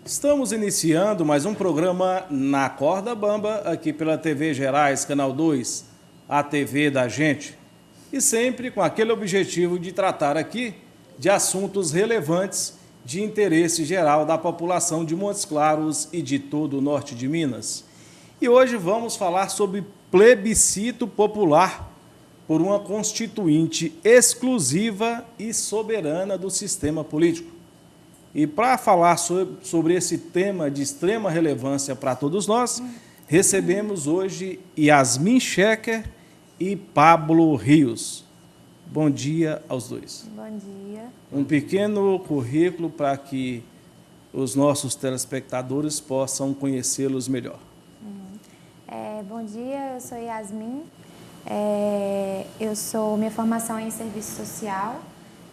Estamos iniciando mais um programa na Corda Bamba, aqui pela TV Gerais, Canal 2, a TV da gente. E sempre com aquele objetivo de tratar aqui de assuntos relevantes de interesse geral da população de Montes Claros e de todo o norte de Minas. E hoje vamos falar sobre plebiscito popular por uma constituinte exclusiva e soberana do sistema político. E para falar sobre esse tema de extrema relevância para todos nós, recebemos hoje Yasmin Schecker e Pablo Rios. Bom dia aos dois. Bom dia. Um pequeno currículo para que os nossos telespectadores possam conhecê-los melhor. Bom dia, eu sou Yasmin. Minha formação é em serviço social.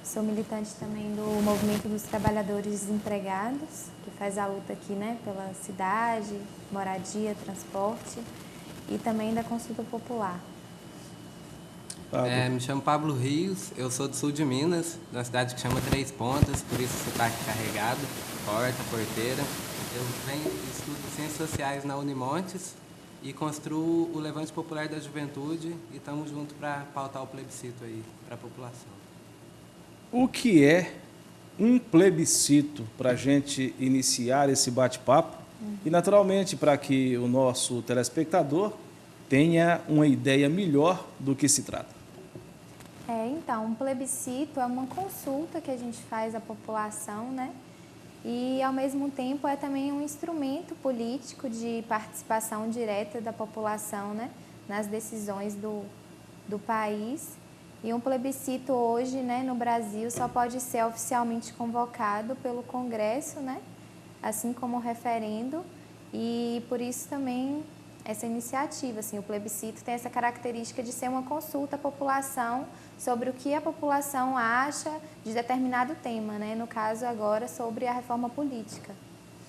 Sou militante também do Movimento dos Trabalhadores Desempregados, que faz a luta aqui, pela cidade, moradia, transporte, e também da consulta popular. Me chamo Pablo Rios, eu sou do sul de Minas, de uma cidade que chama Três Pontas, por isso sotaque carregado, porteira. Eu estudo Ciências Sociais na Unimontes e construo o Levante Popular da Juventude e estamos juntos para pautar o plebiscito aí para a população. O que é um plebiscito para a gente iniciar esse bate-papo e, naturalmente, para que o nosso telespectador tenha uma ideia melhor do que se trata? Então, um plebiscito é uma consulta que a gente faz à população, E, ao mesmo tempo, é também um instrumento político de participação direta da população, nas decisões do país. E um plebiscito hoje, no Brasil, só pode ser oficialmente convocado pelo Congresso, assim como o referendo. E, por isso, também, essa iniciativa, o plebiscito tem essa característica de ser uma consulta à população sobre o que a população acha de determinado tema, no caso agora sobre a reforma política.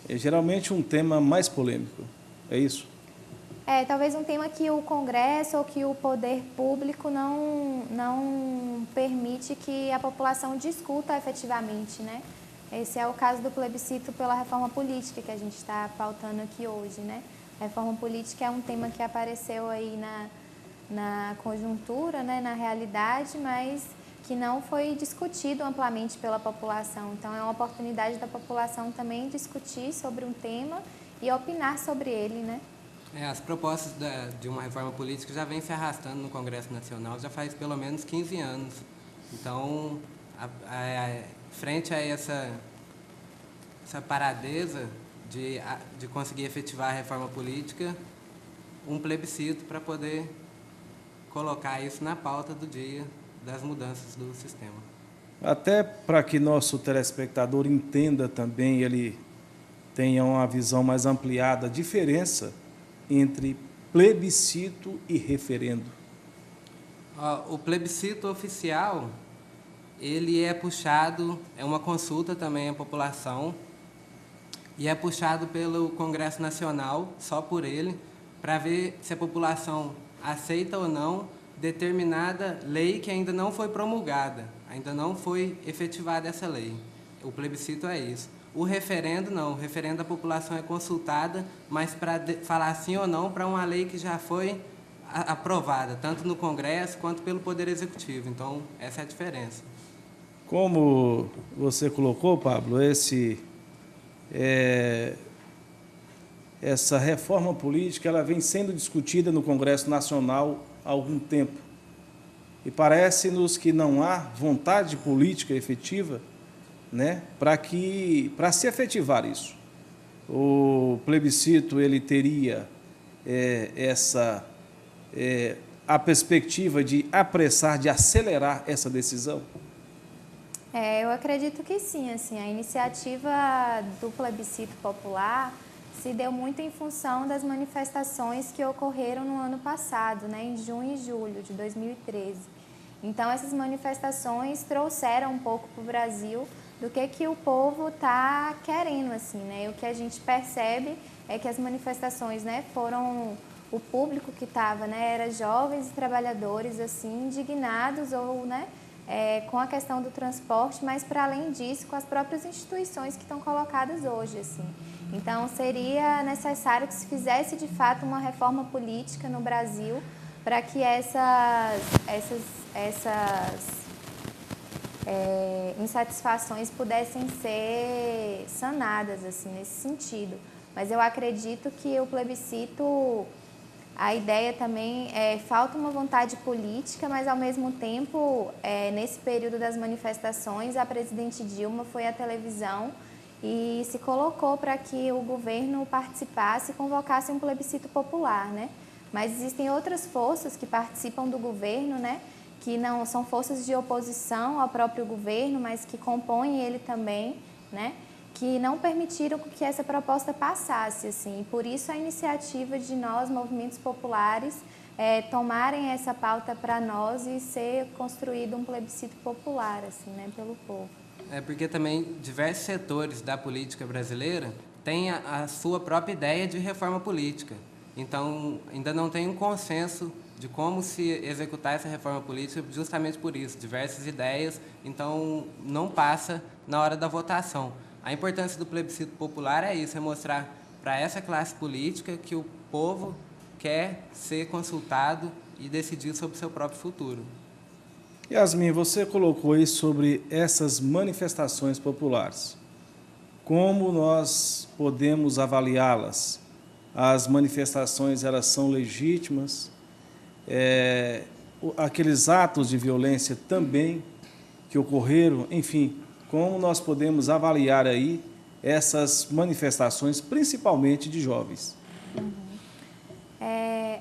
É geralmente um tema mais polêmico, é isso? Talvez um tema que o Congresso ou que o poder público não permite que a população discuta efetivamente, Esse é o caso do plebiscito pela reforma política que a gente está pautando aqui hoje, A reforma política é um tema que apareceu aí na conjuntura, na realidade, mas que não foi discutido amplamente pela população. Então, é uma oportunidade da população também discutir sobre um tema e opinar sobre ele, As propostas de uma reforma política já vêm se arrastando no Congresso Nacional já faz pelo menos 15 anos. Então, frente a essa paradeza de conseguir efetivar a reforma política, um plebiscito para poder colocar isso na pauta do dia das mudanças do sistema. Até para que nosso telespectador entenda também, ele tenha uma visão mais ampliada, a diferença entre plebiscito e referendo. O plebiscito oficial, ele é puxado, é uma consulta também à população, e é puxado pelo Congresso Nacional, só por ele, para ver se a população aceita ou não determinada lei que ainda não foi promulgada, ainda não foi efetivada essa lei. O plebiscito é isso. O referendo não, o referendo a população é consultada, mas para falar sim ou não para uma lei que já foi aprovada, tanto no Congresso quanto pelo Poder Executivo. Então, essa é a diferença. Como você colocou, Pablo, essa reforma política ela vem sendo discutida no Congresso Nacional há algum tempo. E parece-nos que não há vontade política efetiva, para se efetivar isso. O plebiscito ele teria a perspectiva de apressar, de acelerar essa decisão? Eu acredito que sim. A iniciativa do plebiscito popular se deu muito em função das manifestações que ocorreram no ano passado, em junho e julho de 2013. Então, essas manifestações trouxeram um pouco para o Brasil do que o povo está querendo, O que a gente percebe é que as manifestações, foram o público que estava, era jovens e trabalhadores, indignados ou, com a questão do transporte, mas, para além disso, com as próprias instituições que estão colocadas hoje, Então, seria necessário que se fizesse, de fato, uma reforma política no Brasil para que essas insatisfações pudessem ser sanadas, assim, nesse sentido. Mas eu acredito que o plebiscito, a ideia também falta uma vontade política, mas ao mesmo tempo, nesse período das manifestações, a presidente Dilma foi à televisão e se colocou para que o governo participasse e convocasse um plebiscito popular, né? Mas existem outras forças que participam do governo, né? Que não são forças de oposição ao próprio governo, mas que compõem ele também, né? Que não permitiram que essa proposta passasse, assim. E por isso a iniciativa de nós, movimentos populares, tomarem essa pauta para nós e ser construído um plebiscito popular, assim, né? Pelo povo. Porque também diversos setores da política brasileira têm a sua própria ideia de reforma política. Então, ainda não tem um consenso de como se executar essa reforma política, justamente por isso, diversas ideias, então não passa na hora da votação. A importância do plebiscito popular é isso, é mostrar para essa classe política que o povo quer ser consultado e decidir sobre o seu próprio futuro. Yasmin, você colocou aí sobre essas manifestações populares. Como nós podemos avaliá-las? As manifestações, elas são legítimas? Aqueles atos de violência também que ocorreram, enfim, como nós podemos avaliar aí essas manifestações, principalmente de jovens?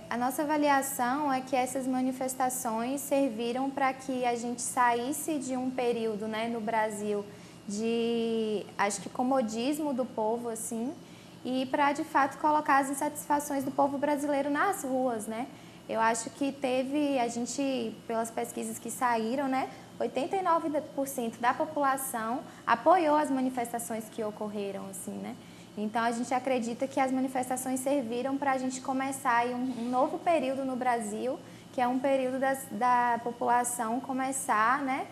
A nossa avaliação é que essas manifestações serviram para que a gente saísse de um período, né, no Brasil de, acho que, comodismo do povo, assim, e para, de fato, colocar as insatisfações do povo brasileiro nas ruas, né? Eu acho que a gente, pelas pesquisas que saíram, né, 89% da população apoiou as manifestações que ocorreram, assim, né? Então, a gente acredita que as manifestações serviram para a gente começar aí um novo período no Brasil, que é um período da população começar, né,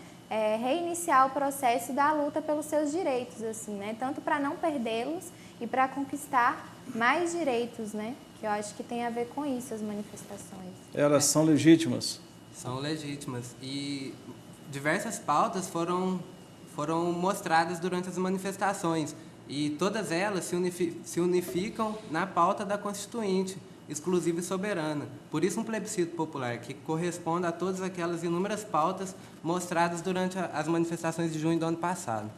reiniciar o processo da luta pelos seus direitos, assim, né? Tanto para não perdê-los e para conquistar mais direitos, né? Que eu acho que tem a ver com isso, as manifestações. Elas são legítimas? São legítimas. E diversas pautas foram mostradas durante as manifestações. E todas elas se unificam na pauta da Constituinte, exclusiva e soberana. Por isso, um plebiscito popular que corresponde a todas aquelas inúmeras pautas mostradas durante as manifestações de junho do ano passado.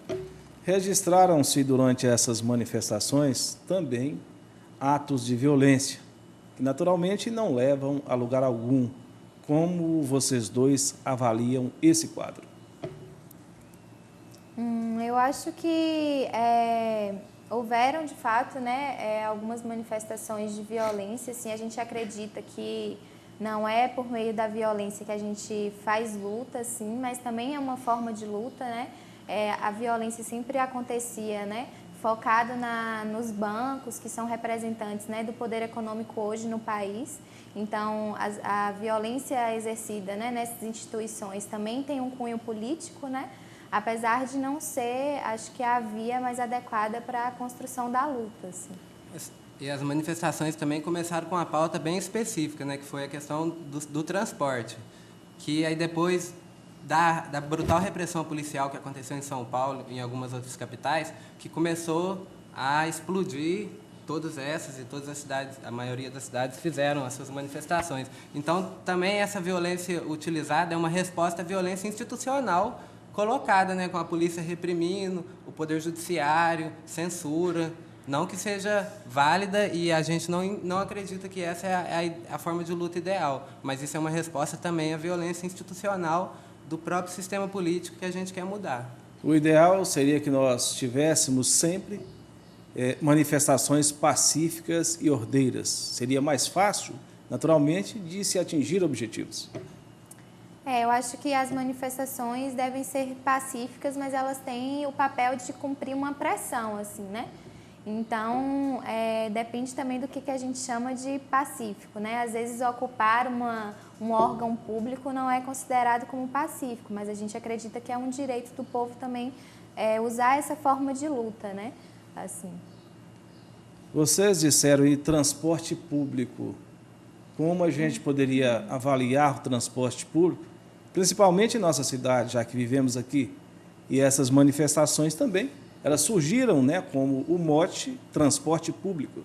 Registraram-se durante essas manifestações também atos de violência, que naturalmente não levam a lugar algum. Como vocês dois avaliam esse quadro? Eu acho que houveram, de fato, né, algumas manifestações de violência. Assim, a gente acredita que não é por meio da violência que a gente faz luta, assim, mas também é uma forma de luta, né? A violência sempre acontecia, né, focado nos bancos, que são representantes, né, do poder econômico hoje no país. Então, a violência exercida, né, nessas instituições também tem um cunho político, né? Apesar de não ser, acho que, a via mais adequada para a construção da luta. Assim. E as manifestações também começaram com uma pauta bem específica, né, que foi a questão do transporte, que aí depois da brutal repressão policial que aconteceu em São Paulo e em algumas outras capitais, que começou a explodir todas essas e todas as cidades, a maioria das cidades fizeram as suas manifestações. Então, também essa violência utilizada é uma resposta à violência institucional colocada, né, com a polícia reprimindo, o poder judiciário, censura, não que seja válida e a gente não acredita que essa é a forma de luta ideal, mas isso é uma resposta também à violência institucional do próprio sistema político que a gente quer mudar. O ideal seria que nós tivéssemos sempre manifestações pacíficas e ordeiras. Seria mais fácil, naturalmente, de se atingir objetivos. Eu acho que as manifestações devem ser pacíficas, mas elas têm o papel de cumprir uma pressão, assim, né? Então, depende também do que a gente chama de pacífico, né? Às vezes, ocupar um órgão público não é considerado como pacífico, mas a gente acredita que é um direito do povo também usar essa forma de luta, né? Assim. Vocês disseram em transporte público. Como a gente poderia avaliar o transporte público, principalmente em nossa cidade, já que vivemos aqui, e essas manifestações também, elas surgiram, né, como o mote transporte público.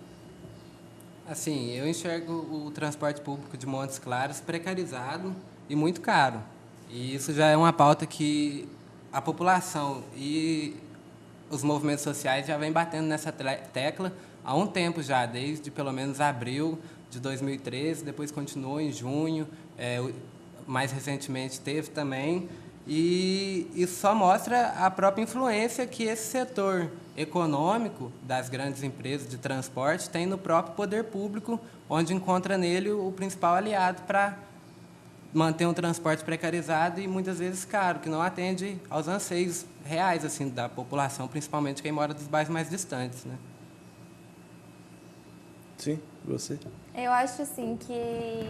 Assim, eu enxergo o transporte público de Montes Claros precarizado e muito caro. E isso já é uma pauta que a população e os movimentos sociais já vêm batendo nessa tecla há um tempo já, desde pelo menos abril de 2013, depois continuou em junho, mais recentemente teve também, e isso só mostra a própria influência que esse setor econômico das grandes empresas de transporte tem no próprio poder público, onde encontra nele o principal aliado para manter um transporte precarizado e muitas vezes caro, que não atende aos anseios reais assim da população, principalmente quem mora dos bairros mais distantes, né? Sim, você? Eu acho assim que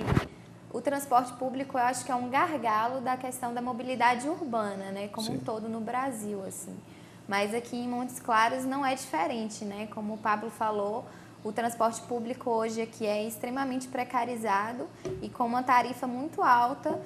o transporte público, eu acho que é um gargalo da questão da mobilidade urbana, né, como Sim. um todo no Brasil, assim. Mas aqui em Montes Claros não é diferente, né? Como o Pablo falou, o transporte público hoje aqui é extremamente precarizado e com uma tarifa muito alta,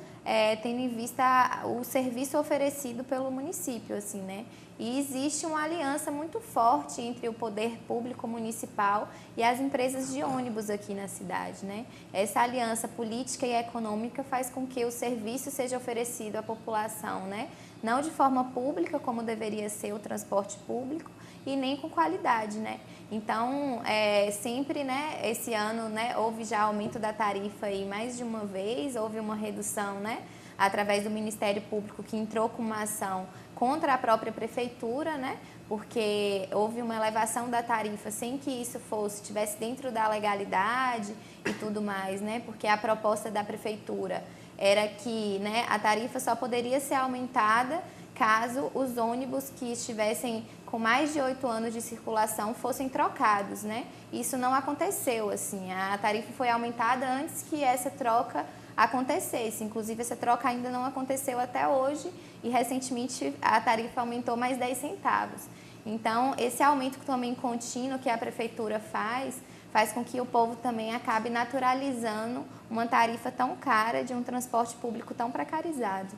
tendo em vista o serviço oferecido pelo município, assim, né? E existe uma aliança muito forte entre o poder público municipal e as empresas de ônibus aqui na cidade, né? Essa aliança política e econômica faz com que o serviço seja oferecido à população, né? Não de forma pública, como deveria ser o transporte público, e nem com qualidade, né? Então, sempre, né, esse ano, né, houve já aumento da tarifa aí mais de uma vez, houve uma redução, né, através do Ministério Público, que entrou com uma ação contra a própria prefeitura, né, porque houve uma elevação da tarifa sem que isso estivesse dentro da legalidade e tudo mais, né, porque a proposta da prefeitura era que, né, a tarifa só poderia ser aumentada caso os ônibus que estivessem com mais de 8 anos de circulação fossem trocados, né? Isso não aconteceu, assim, a tarifa foi aumentada antes que essa troca acontecesse, inclusive essa troca ainda não aconteceu até hoje e recentemente a tarifa aumentou mais 10 centavos. Então, esse aumento também contínuo que a prefeitura faz com que o povo também acabe naturalizando uma tarifa tão cara de um transporte público tão precarizado.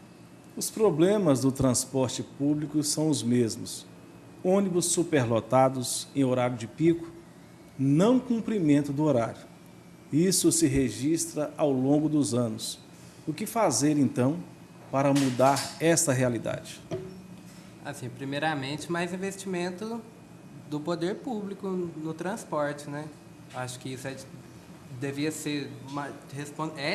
Os problemas do transporte público são os mesmos. Ônibus superlotados em horário de pico, não cumprimento do horário. Isso se registra ao longo dos anos. O que fazer, então, para mudar esta realidade? Assim, primeiramente, mais investimento do poder público no transporte, né? Acho que isso devia ser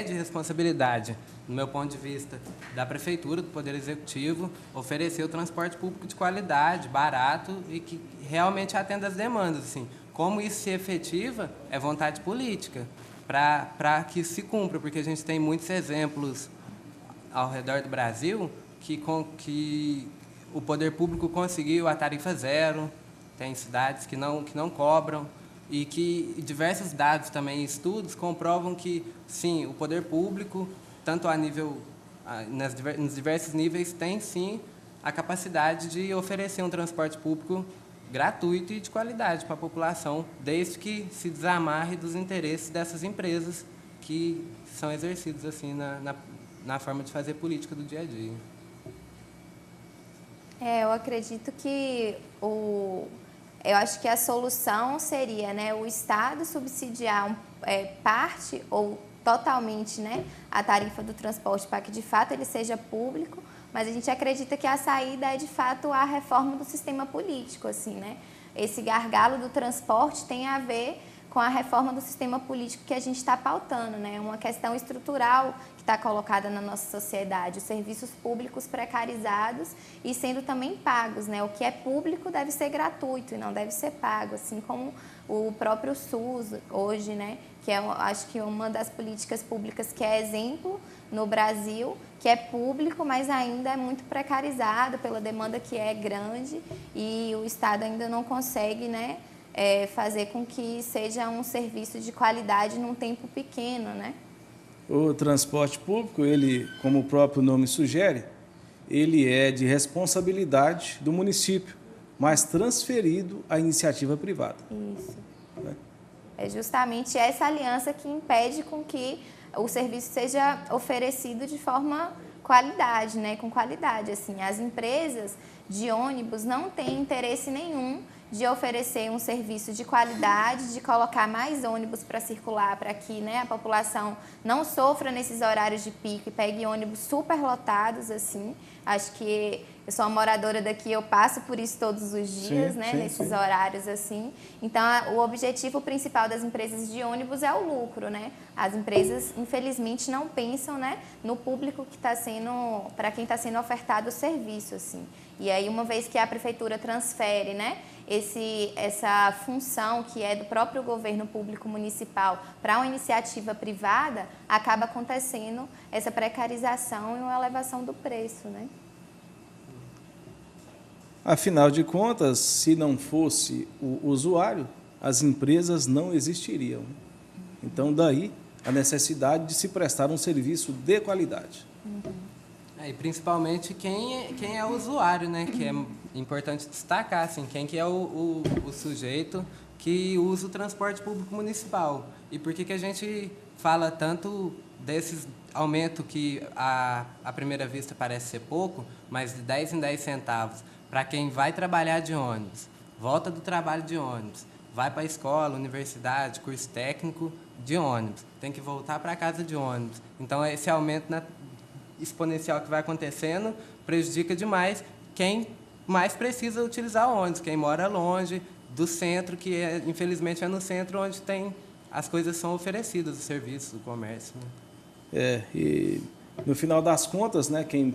de responsabilidade, no meu ponto de vista, da Prefeitura, do Poder Executivo, oferecer o transporte público de qualidade, barato e que realmente atenda às demandas. Assim. Como isso se efetiva é vontade política, para que se cumpra, porque a gente tem muitos exemplos ao redor do Brasil que o poder público conseguiu a tarifa zero, tem cidades que não cobram, e que diversos dados também, estudos, comprovam que, sim, o poder público, tanto a nível, nos diversos níveis, tem, sim, a capacidade de oferecer um transporte público gratuito e de qualidade para a população, desde que se desamarre dos interesses dessas empresas que são exercidos assim, na forma de fazer política do dia a dia. Eu acredito que eu acho que a solução seria, né, o Estado subsidiar parte ou totalmente, né, a tarifa do transporte para que de fato ele seja público, mas a gente acredita que a saída é de fato a reforma do sistema político, assim, né? Esse gargalo do transporte tem a ver com a reforma do sistema político que a gente está pautando, né? Uma questão estrutural que está colocada na nossa sociedade, os serviços públicos precarizados e sendo também pagos, né? O que é público deve ser gratuito e não deve ser pago, assim como o próprio SUS hoje, né? Que acho que uma das políticas públicas que é exemplo no Brasil, que é público, mas ainda é muito precarizado pela demanda que é grande e o Estado ainda não consegue, né? Fazer com que seja um serviço de qualidade num tempo pequeno, né? O transporte público, ele, como o próprio nome sugere, ele é de responsabilidade do município, mas transferido à iniciativa privada. Isso. né? É justamente essa aliança que impede com que o serviço seja oferecido de forma qualidade, né? Com qualidade, assim. As empresas de ônibus não têm interesse nenhum de oferecer um serviço de qualidade, de colocar mais ônibus para circular, para que, né, a população não sofra nesses horários de pico e pegue ônibus superlotados, assim. Acho que eu sou uma moradora daqui, eu passo por isso todos os dias, né, nesses horários, assim. Então, o objetivo principal das empresas de ônibus é o lucro, né? As empresas, infelizmente, não pensam, né, no público que está sendo, para quem está sendo ofertado o serviço, assim. E aí, uma vez que a prefeitura transfere, né, essa função que é do próprio governo público municipal para uma iniciativa privada, acaba acontecendo essa precarização e uma elevação do preço, né? Afinal de contas, se não fosse o usuário, as empresas não existiriam. Então, daí a necessidade de se prestar um serviço de qualidade. E principalmente quem é o usuário, né? Que é importante destacar, assim, quem que é o sujeito que usa o transporte público municipal. E por que a gente fala tanto desses aumento que à primeira vista parece ser pouco, mas de 10 em 10 centavos, para quem vai trabalhar de ônibus, volta do trabalho de ônibus, vai para a escola, universidade, curso técnico de ônibus, tem que voltar para casa de ônibus. Então, esse aumento exponencial que vai acontecendo prejudica demais quem mais precisa utilizar o ônibus, quem mora longe do centro, que infelizmente é no centro onde as coisas são oferecidas, os serviços, o comércio, né? E no final das contas, né, quem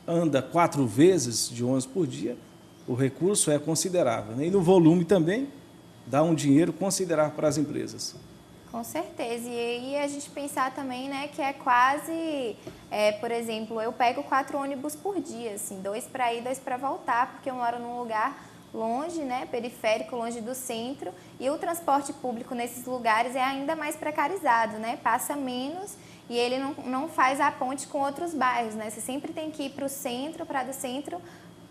anda 4 vezes de ônibus por dia, o recurso é considerável, né? E no volume também dá um dinheiro considerável para as empresas. Com certeza. E aí a gente pensar também, né, que é quase, por exemplo, eu pego 4 ônibus por dia, assim, 2 para ir, 2 para voltar, porque eu moro num lugar longe, né, periférico, longe do centro, e o transporte público nesses lugares é ainda mais precarizado, né, passa menos e ele não faz a ponte com outros bairros, né, você sempre tem que ir para o centro, para do centro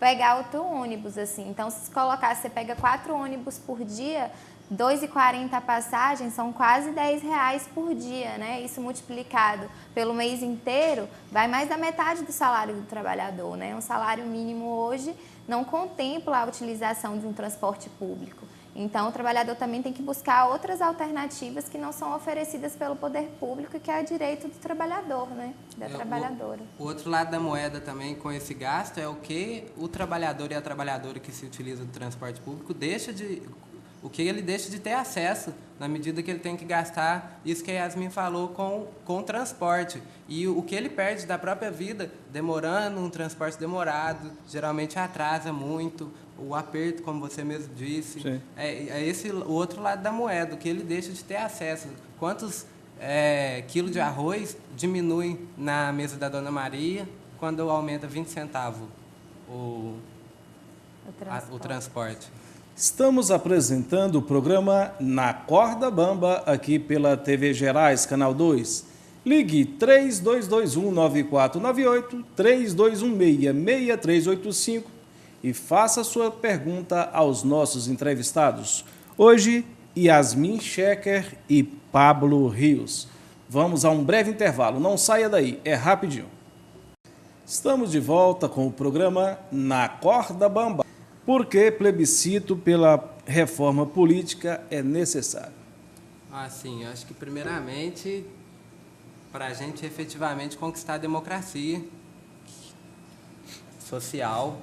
pegar outro ônibus, assim. Então, se colocar, você pega 4 ônibus por dia, 2,40 a passagem, são quase R$10 por dia, né? Isso multiplicado pelo mês inteiro, vai mais da metade do salário do trabalhador, né? Um salário mínimo hoje não contempla a utilização de um transporte público. Então, o trabalhador também tem que buscar outras alternativas que não são oferecidas pelo poder público e que é direito do trabalhador, né? Da trabalhadora. O outro lado da moeda também com esse gasto é o que o trabalhador e a trabalhadora que se utiliza do transporte público o que ele deixa de ter acesso, na medida que ele tem que gastar, isso que a Yasmin falou, com o transporte. E o que ele perde da própria vida, demorando, um transporte demorado, geralmente atrasa muito, o aperto, como você mesmo disse. É esse o outro lado da moeda, o que ele deixa de ter acesso. Quantos quilos de arroz diminui na mesa da Dona Maria quando aumenta 20 centavos o transporte? Estamos apresentando o programa Na Corda Bamba, aqui pela TV Gerais, Canal 2. Ligue 3221-9498, 3216-6385 e faça sua pergunta aos nossos entrevistados. Hoje, Yasmin Schecker e Pablo Rios. Vamos a um breve intervalo, não saia daí, é rapidinho. Estamos de volta com o programa Na Corda Bamba. Por que plebiscito pela reforma política é necessário? Sim, eu acho que primeiramente para a gente efetivamente conquistar a democracia social,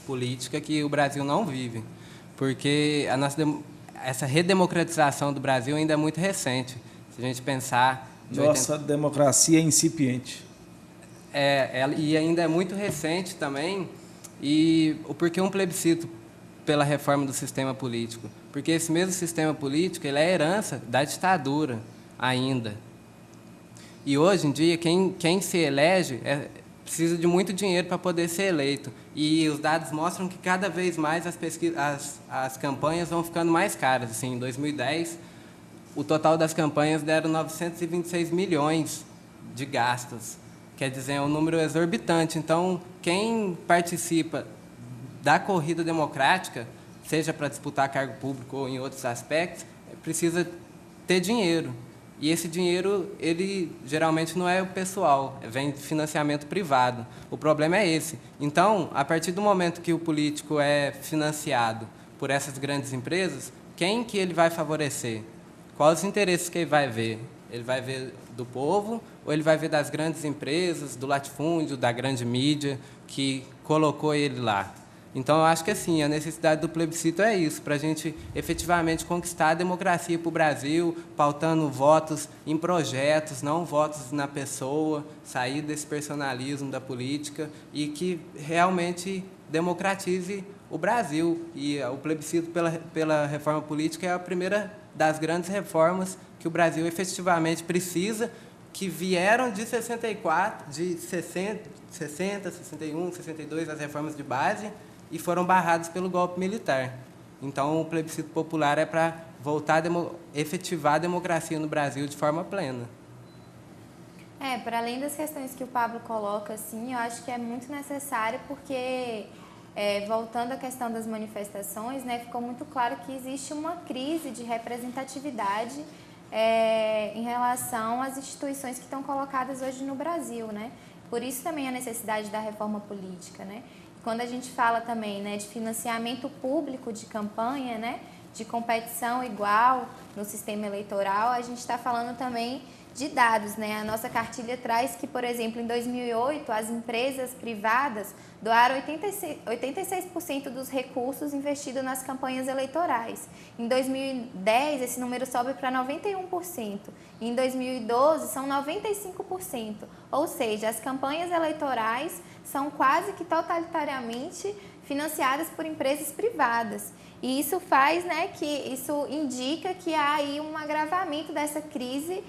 política que o Brasil não vive, porque essa redemocratização do Brasil ainda é muito recente. Se a gente pensar... Nossa democracia é incipiente. E ainda é muito recente também. E por que um plebiscito pela reforma do sistema político? Porque esse mesmo sistema político ele é herança da ditadura ainda. E hoje em dia, quem se elege precisa de muito dinheiro para poder ser eleito. E os dados mostram que cada vez mais as campanhas vão ficando mais caras. Assim, em 2010, o total das campanhas deram 926 milhões de gastos. Quer dizer, é um número exorbitante. Então, quem participa da corrida democrática seja para disputar cargo público ou em outros aspectos, precisa ter dinheiro. E esse dinheiro, ele geralmente não é o pessoal, vem de financiamento privado. O problema é esse. Então, a partir do momento que o político é financiado por essas grandes empresas, quem que ele vai favorecer? Quais os interesses que ele vai ver? Ele vai ver do povo ou ele vai ver das grandes empresas, do latifúndio, da grande mídia que colocou ele lá? Então, eu acho que assim, a necessidade do plebiscito é isso, para a gente efetivamente conquistar a democracia para o Brasil, pautando votos em projetos, não votos na pessoa, sair desse personalismo da política e que realmente democratize o Brasil. E o plebiscito pela reforma política é a primeira das grandes reformas que o Brasil efetivamente precisa, que vieram de 64, de 60, 61, 62, as reformas de base, e foram barrados pelo golpe militar. Então, o plebiscito popular é para voltar a efetivar a democracia no Brasil de forma plena. Para além das questões que o Pablo coloca, assim, eu acho que é muito necessário porque, voltando à questão das manifestações, né, ficou muito claro que existe uma crise de representatividade em relação às instituições que estão colocadas hoje no Brasil, né? Por isso também a necessidade da reforma política, né? Quando a gente fala também, né, de financiamento público de campanha, né, de competição igual no sistema eleitoral, a gente está falando também de dados, né? A nossa cartilha traz que, por exemplo, em 2008, as empresas privadas doaram 86% dos recursos investidos nas campanhas eleitorais. Em 2010, esse número sobe para 91%. E em 2012, são 95%. Ou seja, as campanhas eleitorais são quase que totalitariamente financiadas por empresas privadas. E isso faz, né, que isso indica que há aí um agravamento dessa crise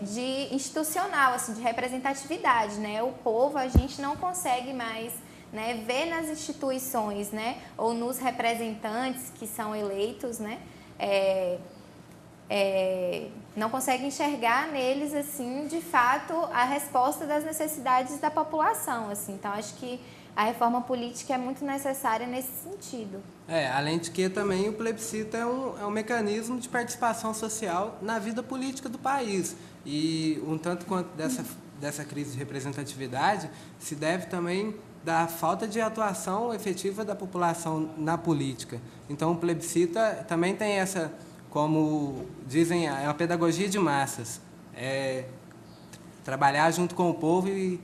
de institucional, assim, de representatividade, né? O povo, a gente não consegue mais, né, ver nas instituições, né, ou nos representantes que são eleitos, né, não consegue enxergar neles, assim, de fato, a resposta das necessidades da população, assim. Então, acho que a reforma política é muito necessária nesse sentido. Além de que também o plebiscito é um mecanismo de participação social na vida política do país. E um tanto quanto dessa crise de representatividade se deve também da falta de atuação efetiva da população na política. Então, o plebiscito também tem essa, como dizem, é uma pedagogia de massas. Trabalhar junto com o povo e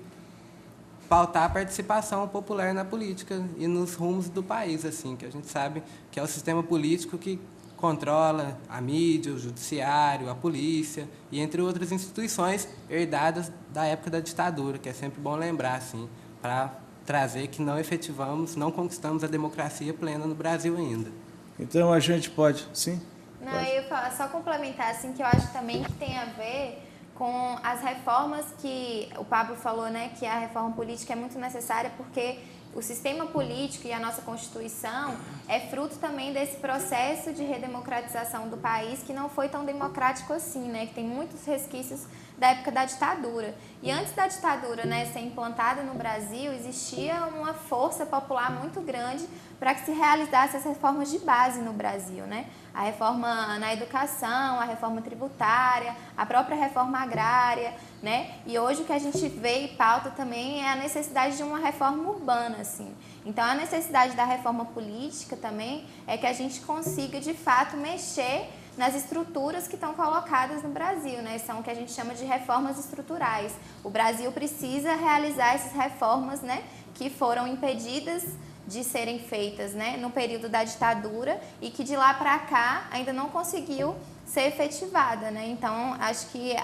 pautar a participação popular na política e nos rumos do país, assim, que a gente sabe que é o sistema político que controla a mídia, o judiciário, a polícia e entre outras instituições herdadas da época da ditadura, que é sempre bom lembrar, assim, para trazer que não efetivamos, não conquistamos a democracia plena no Brasil ainda. Então a gente pode, sim? Não, eu ia só complementar, assim, que eu acho também que tem a ver com as reformas que o Pablo falou, né, que a reforma política é muito necessária porque o sistema político e a nossa Constituição é fruto também desse processo de redemocratização do país que não foi tão democrático assim, né, que tem muitos resquícios da época da ditadura. E antes da ditadura, né, ser implantada no Brasil, existia uma força popular muito grande para que se realizasse as reformas de base no Brasil, né? A reforma na educação, a reforma tributária, a própria reforma agrária, né? E hoje o que a gente vê e pauta também é a necessidade de uma reforma urbana, assim. Então, a necessidade da reforma política também é que a gente consiga, de fato, mexer nas estruturas que estão colocadas no Brasil, né? São o que a gente chama de reformas estruturais. O Brasil precisa realizar essas reformas, né, que foram impedidas de serem feitas, né, no período da ditadura e que de lá para cá ainda não conseguiu ser efetivada, né? Então, acho que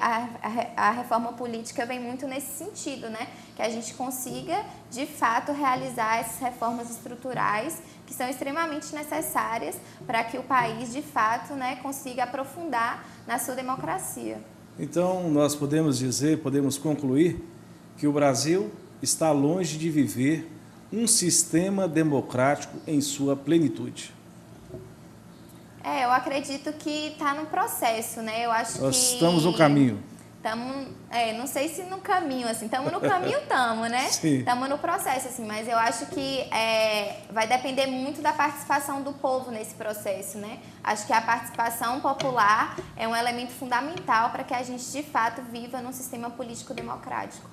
a reforma política vem muito nesse sentido, né? Que a gente consiga, de fato, realizar essas reformas estruturais que são extremamente necessárias para que o país, de fato, né, consiga aprofundar na sua democracia. Então, nós podemos dizer, podemos concluir que o Brasil está longe de viver um sistema democrático em sua plenitude. Eu acredito que está no processo, né? Eu acho Nós que estamos no caminho. estamos, não sei se no caminho, assim, estamos no caminho, né? Estamos no processo, assim, mas eu acho que vai depender muito da participação do povo nesse processo, né? Acho que a participação popular é um elemento fundamental para que a gente, de fato, viva num sistema político democrático.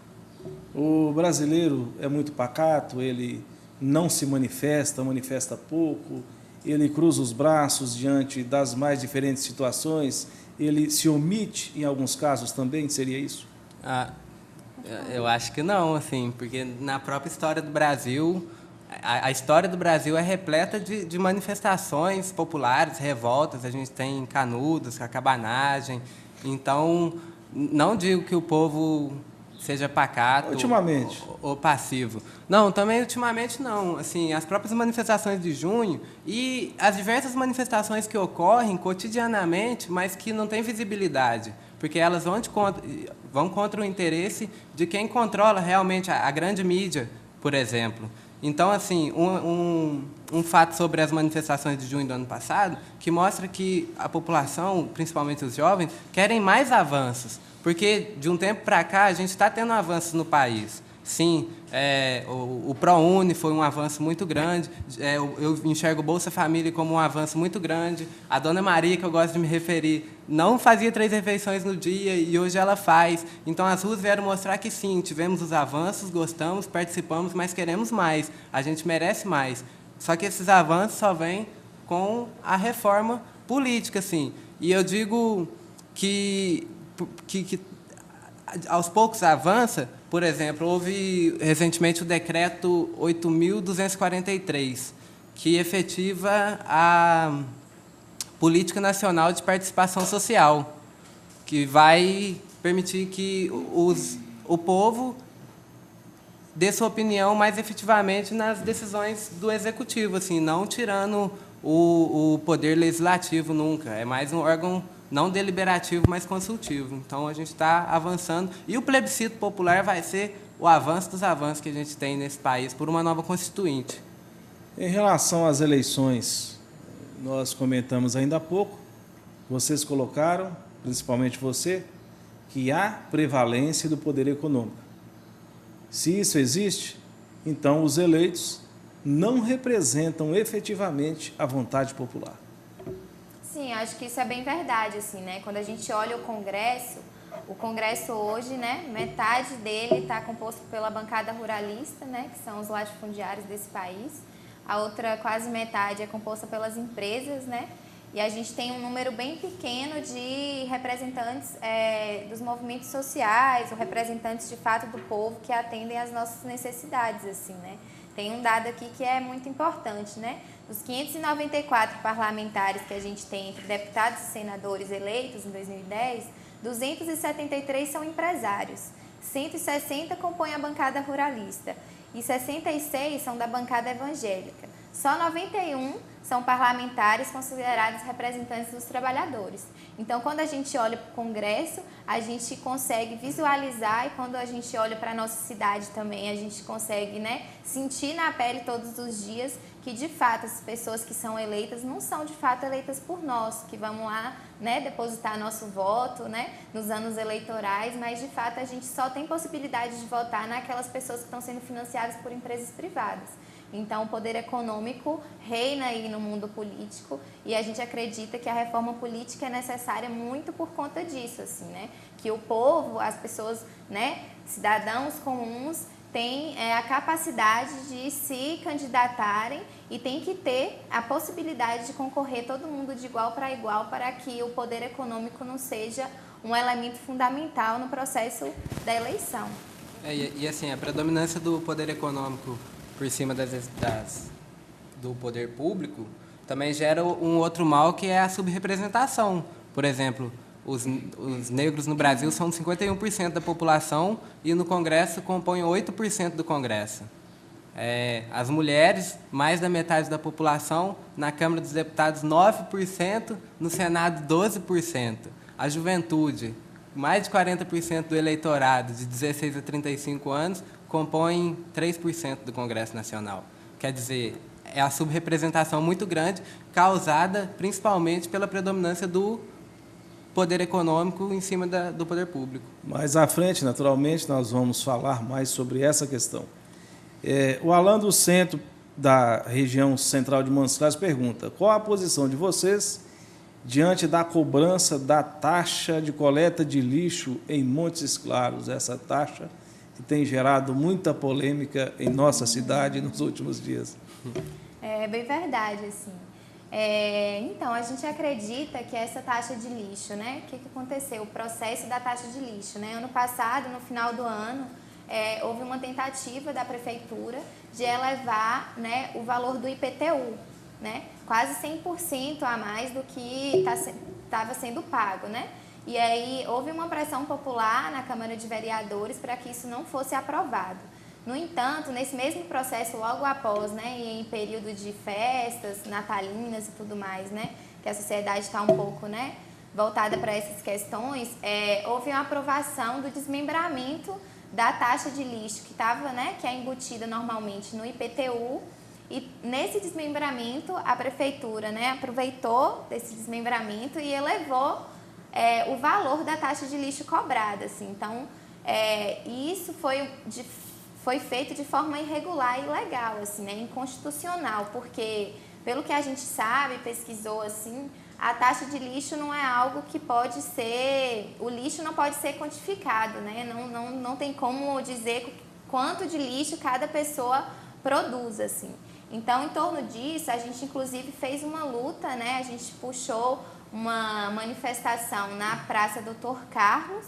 O brasileiro é muito pacato, ele não se manifesta pouco, ele cruza os braços diante das mais diferentes situações, ele se omite em alguns casos também, seria isso? Eu acho que não, assim, porque na própria história do Brasil, a história do Brasil é repleta de manifestações populares, revoltas, a gente tem Canudos, cabanagem, então não digo que o povo seja pacato ultimamente ou passivo. Não, também ultimamente não. Assim, as próprias manifestações de junho e as diversas manifestações que ocorrem cotidianamente, mas que não têm visibilidade, porque elas vão contra o interesse de quem controla realmente a grande mídia, por exemplo. Então, assim, um fato sobre as manifestações de junho do ano passado, que mostra que a população, principalmente os jovens, querem mais avanços, porque de um tempo para cá a gente está tendo avanços no país. Sim, o ProUni foi um avanço muito grande, eu enxergo o Bolsa Família como um avanço muito grande. A Dona Maria, que eu gosto de me referir, não fazia 3 refeições no dia e hoje ela faz. Então as ruas vieram mostrar que sim, tivemos os avanços, gostamos, participamos, mas queremos mais, a gente merece mais. Só que esses avanços só vêm com a reforma política, assim. E eu digo que aos poucos avança. Por exemplo, houve recentemente o decreto 8.243, que efetiva a Política Nacional de Participação Social, que vai permitir que o povo dê sua opinião mais efetivamente nas decisões do Executivo, assim, não tirando o poder legislativo nunca. É mais um órgão não deliberativo, mas consultivo. Então, a gente está avançando. E o plebiscito popular vai ser o avanço dos avanços que a gente tem nesse país por uma nova Constituinte. Em relação às eleições, nós comentamos ainda há pouco, vocês colocaram, principalmente você, que há prevalência do poder econômico. Se isso existe, então os eleitos não representam efetivamente a vontade popular. Sim, acho que isso é bem verdade, assim, né? Quando a gente olha o Congresso hoje, né, metade dele está composto pela bancada ruralista, né, que são os latifundiários desse país. A outra quase metade é composta pelas empresas, né? E a gente tem um número bem pequeno de representantes dos movimentos sociais, ou representantes de fato do povo que atendem às nossas necessidades, assim, né? Tem um dado aqui que é muito importante, né? Dos 594 parlamentares que a gente tem entre deputados e senadores eleitos em 2010, 273 são empresários, 160 compõem a bancada ruralista e 66 são da bancada evangélica. Só 91 são parlamentares considerados representantes dos trabalhadores. Então, quando a gente olha para o Congresso, a gente consegue visualizar, e quando a gente olha para a nossa cidade também, a gente consegue, né, sentir na pele todos os dias que, de fato, as pessoas que são eleitas não são, de fato, eleitas por nós, que vamos lá, né, depositar nosso voto, né, nos anos eleitorais, mas, de fato, a gente só tem possibilidade de votar naquelas pessoas que estão sendo financiadas por empresas privadas. Então, o poder econômico reina aí no mundo político e a gente acredita que a reforma política é necessária muito por conta disso, assim, né? Que o povo, as pessoas, né, cidadãos comuns, têm a capacidade de se candidatarem e tem que ter a possibilidade de concorrer todo mundo de igual para que o poder econômico não seja um elemento fundamental no processo da eleição. E assim, a predominância do poder econômico por cima do poder público também gera um outro mal, que é a subrepresentação. Por exemplo, os negros no Brasil são 51% da população e no Congresso compõem 8% do Congresso. As mulheres, mais da metade da população, na Câmara dos Deputados 9%, no Senado 12%. A juventude, mais de 40% do eleitorado de 16 a 35 anos, compõem 3% do Congresso Nacional. Quer dizer, é a subrepresentação muito grande, causada principalmente pela predominância do poder econômico em cima do poder público. Mais à frente, naturalmente, nós vamos falar mais sobre essa questão. O Alan do Centro, da região central de Montes Claros, pergunta: qual a posição de vocês diante da cobrança da taxa de coleta de lixo em Montes Claros? Essa taxa que tem gerado muita polêmica em nossa cidade nos últimos dias. É bem verdade, assim. Então, a gente acredita que essa taxa de lixo, né? O que aconteceu? O processo da taxa de lixo, né? Ano passado, no final do ano, houve uma tentativa da prefeitura de elevar, né, o valor do IPTU, né? Quase 100% a mais do que estava sendo pago, né? E aí houve uma pressão popular na Câmara de Vereadores para que isso não fosse aprovado. No entanto, nesse mesmo processo, logo após, né, em período de festas natalinas e tudo mais, né, que a sociedade está um pouco, né, voltada para essas questões, houve uma aprovação do desmembramento da taxa de lixo que estava, né, que é embutida normalmente no IPTU. E nesse desmembramento, a prefeitura, né, aproveitou desse desmembramento e elevou o valor da taxa de lixo cobrada. Assim. Então, isso foi feito de forma irregular e ilegal, assim, né, inconstitucional, porque, pelo que a gente sabe, pesquisou, assim, a taxa de lixo não é algo que pode ser... O lixo não pode ser quantificado, né? Não tem como dizer quanto de lixo cada pessoa produz, assim. Então, em torno disso, a gente, inclusive, fez uma luta, né? A gente puxou uma manifestação na Praça Doutor Carlos,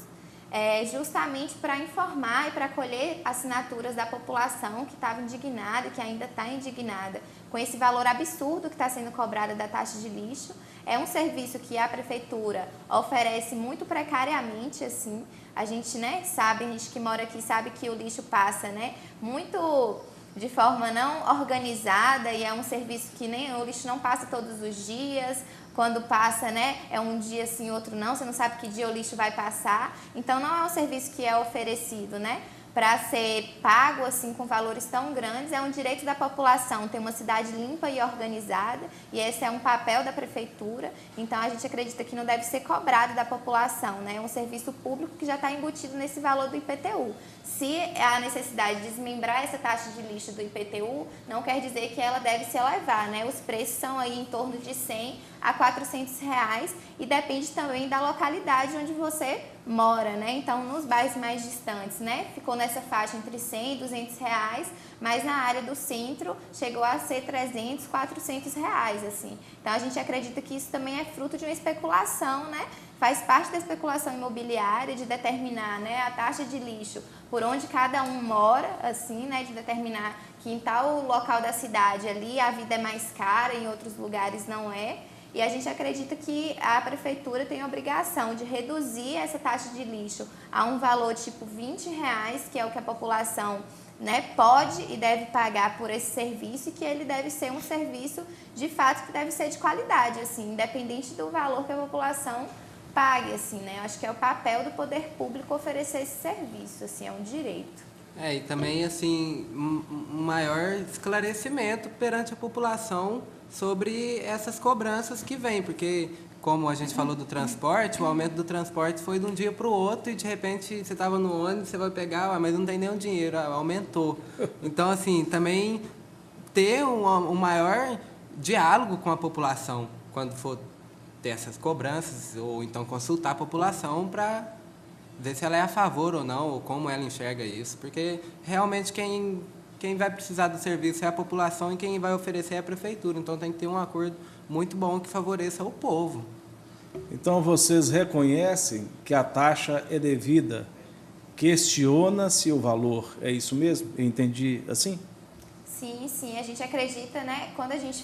justamente para informar e para colher assinaturas da população que estava indignada e que ainda está indignada com esse valor absurdo que está sendo cobrado da taxa de lixo. É um serviço que a prefeitura oferece muito precariamente, assim. A gente, né, sabe, a gente que mora aqui sabe que o lixo passa, né, muito de forma não organizada, e é um serviço que nem o lixo não passa todos os dias. Quando passa, né, é um dia sim, outro não, você não sabe que dia o lixo vai passar. Então, não é um serviço que é oferecido, né, para ser pago assim com valores tão grandes. É um direito da população ter uma cidade limpa e organizada, e esse é um papel da prefeitura. Então, a gente acredita que não deve ser cobrado da população, né, é um serviço público que já está embutido nesse valor do IPTU. Se há necessidade de desmembrar essa taxa de lixo do IPTU, não quer dizer que ela deve se elevar, né? Os preços são aí em torno de R$100 a R$400 e depende também da localidade onde você mora, né? Então, nos bairros mais distantes, né, ficou nessa faixa entre R$100 e R$200, mas na área do centro chegou a ser R$300, R$400, assim. Então, a gente acredita que isso também é fruto de uma especulação, né? Faz parte da especulação imobiliária de determinar, né, a taxa de lixo por onde cada um mora, assim, né, de determinar que em tal local da cidade ali a vida é mais cara, em outros lugares não é. E a gente acredita que a prefeitura tem a obrigação de reduzir essa taxa de lixo a um valor tipo R$20, que é o que a população, né, pode e deve pagar por esse serviço, e que ele deve ser um serviço de fato que deve ser de qualidade, assim, independente do valor que a população pague, assim, né? Acho que é o papel do poder público oferecer esse serviço, assim, é um direito. E também, assim, um maior esclarecimento perante a população sobre essas cobranças que vêm, porque, como a gente falou do transporte, o aumento do transporte foi de um dia para o outro e, de repente, você estava no ônibus, você vai pegar, mas não tem nenhum dinheiro, aumentou. Então, assim, também ter um maior diálogo com a população quando for ter essas cobranças, ou então consultar a população para ver se ela é a favor ou não, ou como ela enxerga isso, porque realmente quem vai precisar do serviço é a população e quem vai oferecer é a prefeitura, então tem que ter um acordo muito bom que favoreça o povo. Então, vocês reconhecem que a taxa é devida, questiona-se o valor, é isso mesmo? Eu entendi assim? Sim, a gente acredita, né, quando a gente,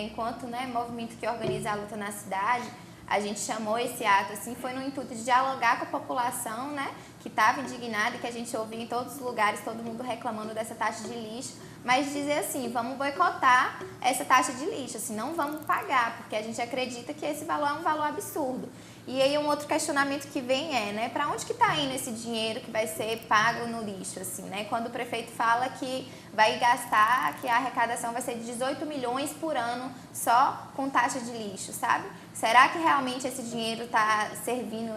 enquanto, né, movimento que organiza a luta na cidade, a gente chamou esse ato, assim, foi no intuito de dialogar com a população, né, que estava indignada e que a gente ouvia em todos os lugares, todo mundo reclamando dessa taxa de lixo, mas dizer assim, vamos boicotar essa taxa de lixo, assim, não vamos pagar, porque a gente acredita que esse valor é um valor absurdo. E aí um outro questionamento que vem é, né, para onde que está indo esse dinheiro que vai ser pago no lixo, assim, né? Quando o prefeito fala que vai gastar, que a arrecadação vai ser de 18 milhões por ano só com taxa de lixo, sabe? Será que realmente esse dinheiro está servindo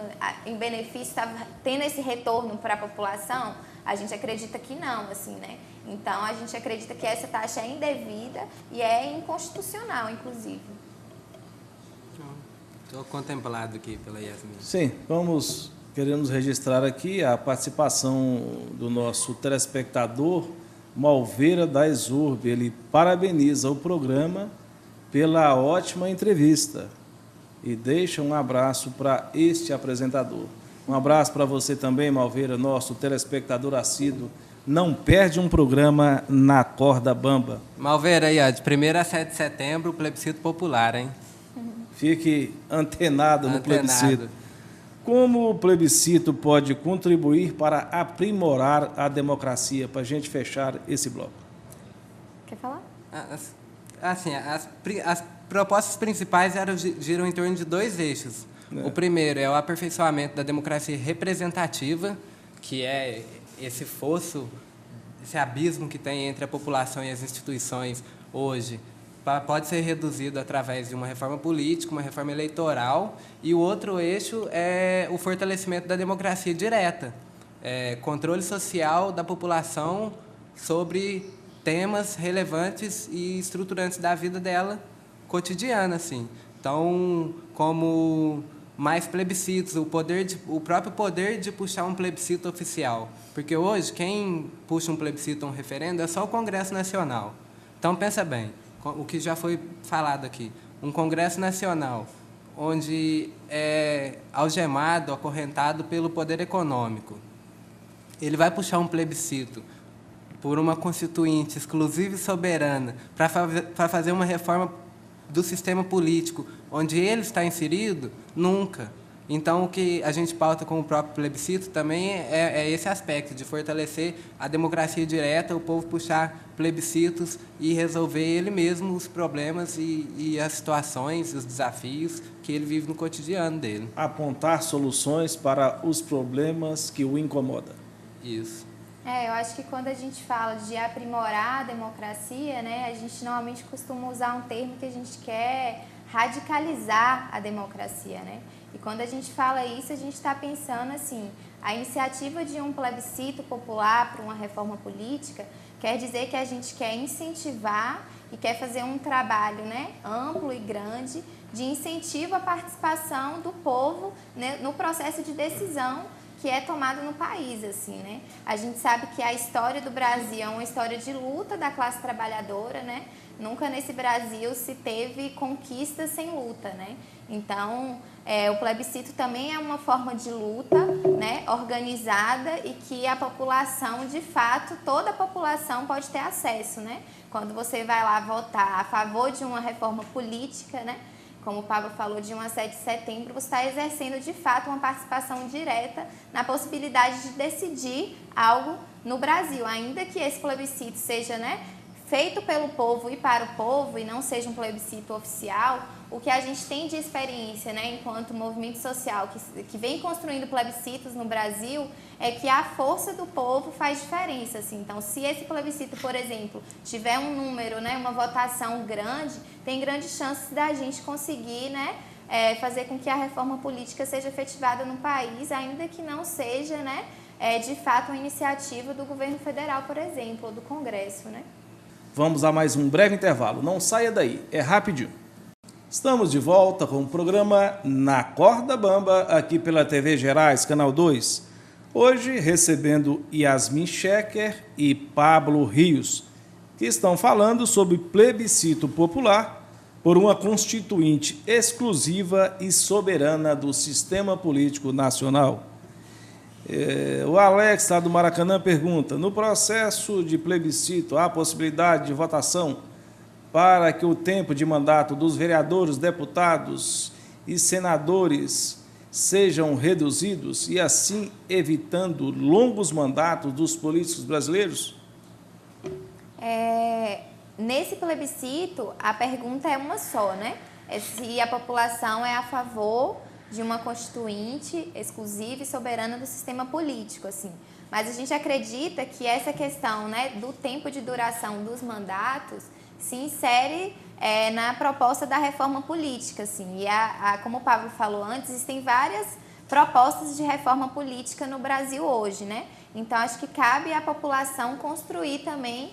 em benefício, está tendo esse retorno para a população? A gente acredita que não, assim, né? Então, a gente acredita que essa taxa é indevida e é inconstitucional, inclusive. Estou contemplado aqui pela Yasmin. Sim, queremos registrar aqui a participação do nosso telespectador Malveira da Exurbe. Ele parabeniza o programa pela ótima entrevista e deixa um abraço para este apresentador. Um abraço para você também, Malveira, nosso telespectador assíduo. Não perde um programa na Corda Bamba. Malveira, aí, ó, de 1º a 7 de setembro, plebiscito popular, hein? Fique antenado no plebiscito. Como o plebiscito pode contribuir para aprimorar a democracia? Para a gente fechar esse bloco. Quer falar? Assim, as propostas principais giram em torno de 2 eixos. O primeiro é o aperfeiçoamento da democracia representativa, que é esse fosso, esse abismo que tem entre a população e as instituições hoje, pode ser reduzido através de uma reforma política, uma reforma eleitoral, e o outro eixo é o fortalecimento da democracia direta, controle social da população sobre temas relevantes e estruturantes da vida dela cotidiana, assim. Então, como mais plebiscitos, o próprio poder de puxar um plebiscito oficial, porque hoje quem puxa um plebiscito ou um referendo é só o Congresso Nacional. Então, pensa bem, o que já foi falado aqui, um Congresso Nacional, onde é algemado, acorrentado pelo poder econômico, ele vai puxar um plebiscito por uma constituinte exclusiva e soberana para fazer uma reforma do sistema político, onde ele está inserido? Nunca. Então, o que a gente pauta com o próprio plebiscito também é esse aspecto, de fortalecer a democracia direta, o povo puxar plebiscitos e resolver ele mesmo os problemas e as situações, os desafios que ele vive no cotidiano dele. Apontar soluções para os problemas que o incomodam. Isso. Eu acho que quando a gente fala de aprimorar a democracia, né, a gente normalmente costuma usar um termo que a gente quer radicalizar a democracia, né? E quando a gente fala isso, a gente está pensando assim, a iniciativa de um plebiscito popular para uma reforma política quer dizer que a gente quer incentivar e quer fazer um trabalho, né, amplo e grande de incentivo à participação do povo, né, no processo de decisão que é tomado no país, assim, né? A gente sabe que a história do Brasil é uma história de luta da classe trabalhadora, né? Nunca nesse Brasil se teve conquista sem luta, né? Então, o plebiscito também é uma forma de luta, né, organizada e que a população, de fato, toda a população pode ter acesso, né? Quando você vai lá votar a favor de uma reforma política, né? Como o Pablo falou, de 1 a 7 de setembro, você está exercendo, de fato, uma participação direta na possibilidade de decidir algo no Brasil, ainda que esse plebiscito seja, né, feito pelo povo e para o povo e não seja um plebiscito oficial. O que a gente tem de experiência, né, enquanto movimento social que vem construindo plebiscitos no Brasil, é que a força do povo faz diferença, assim. Então, se esse plebiscito, por exemplo, tiver um número, né, uma votação grande, tem grandes chances da gente conseguir, né, fazer com que a reforma política seja efetivada no país, ainda que não seja, né, de fato, uma iniciativa do governo federal, por exemplo, ou do Congresso, né? Vamos a mais um breve intervalo. Não saia daí, é rapidinho. Estamos de volta com o programa Na Corda Bamba, aqui pela TV Gerais, Canal 2. Hoje recebendo Yasmin Schecker e Pablo Rios, que estão falando sobre plebiscito popular por uma constituinte exclusiva e soberana do sistema político nacional. O Alex, lá do Maracanã, pergunta: no processo de plebiscito, há possibilidade de votação para que o tempo de mandato dos vereadores, deputados e senadores sejam reduzidos e assim evitando longos mandatos dos políticos brasileiros? Nesse plebiscito, a pergunta é uma só, né? É se a população é a favor de uma constituinte exclusiva e soberana do sistema político, assim. Mas a gente acredita que essa questão, né, do tempo de duração dos mandatos se insere na proposta da reforma política, assim. E como o Pablo falou antes, existem várias propostas de reforma política no Brasil hoje, né? Então, acho que cabe à população construir também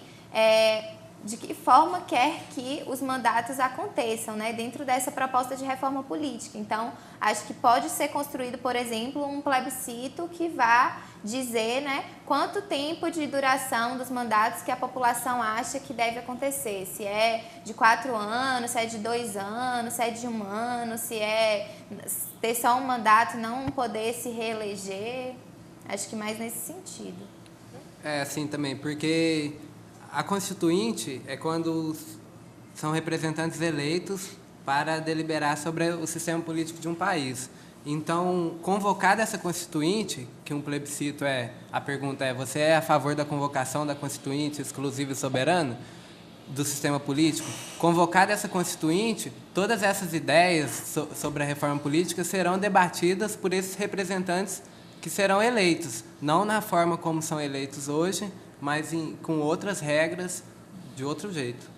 de que forma quer que os mandatos aconteçam, né, dentro dessa proposta de reforma política. Então, acho que pode ser construído, por exemplo, um plebiscito que vá dizer, né, quanto tempo de duração dos mandatos que a população acha que deve acontecer. Se é de 4 anos, se é de 2 anos, se é de 1 ano, se é ter só um mandato e não poder se reeleger. Acho que mais nesse sentido. É assim também, porque a Constituinte é quando são representantes eleitos para deliberar sobre o sistema político de um país. Então, convocada essa Constituinte, que um plebiscito a pergunta é, você é a favor da convocação da Constituinte exclusiva e soberana do sistema político? Convocada essa Constituinte, todas essas ideias sobre a reforma política serão debatidas por esses representantes que serão eleitos, não na forma como são eleitos hoje, mas com outras regras, de outro jeito.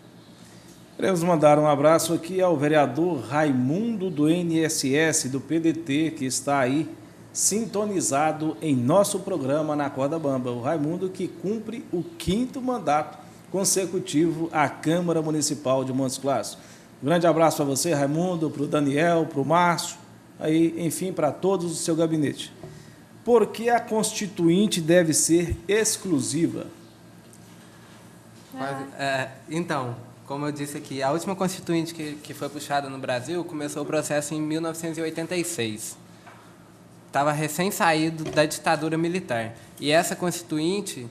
Queremos mandar um abraço aqui ao vereador Raimundo do NSS, do PDT, que está aí sintonizado em nosso programa Na Corda Bamba. O Raimundo que cumpre o 5º mandato consecutivo à Câmara Municipal de Montes Claros. Um grande abraço para você, Raimundo, para o Daniel, para o Márcio, aí, enfim, para todos do seu gabinete. Por que a Constituinte deve ser exclusiva? Então, como eu disse aqui, a última Constituinte que foi puxada no Brasil começou o processo em 1986. Estava recém-saído da ditadura militar. E essa Constituinte,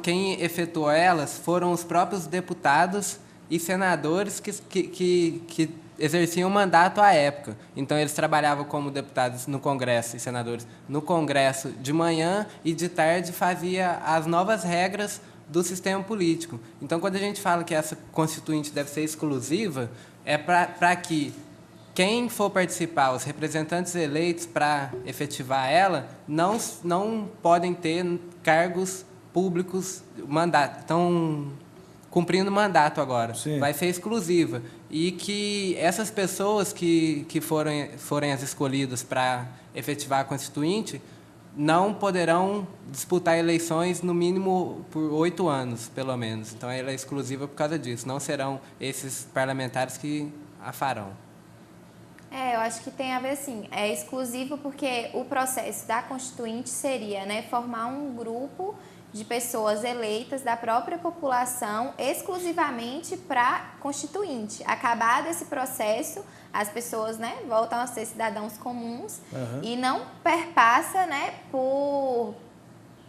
quem efetuou elas foram os próprios deputados e senadores que exerciam mandato à época. Então, eles trabalhavam como deputados no Congresso e senadores no Congresso de manhã e de tarde fazia as novas regras do sistema político. Então, quando a gente fala que essa Constituinte deve ser exclusiva, é para que quem for participar, os representantes eleitos para efetivar ela, não podem ter cargos públicos, estão cumprindo mandato agora. Sim. Vai ser exclusiva. E que essas pessoas que forem as escolhidas para efetivar a Constituinte não poderão disputar eleições no mínimo por 8 anos, pelo menos. Então, ela é exclusiva por causa disso. Não serão esses parlamentares que a farão. Eu acho que tem a ver, assim, é exclusivo porque o processo da Constituinte seria, né, formar um grupo de pessoas eleitas da própria população exclusivamente para Constituinte. Acabado esse processo, as pessoas, né, voltam a ser cidadãos comuns e não perpassa, né,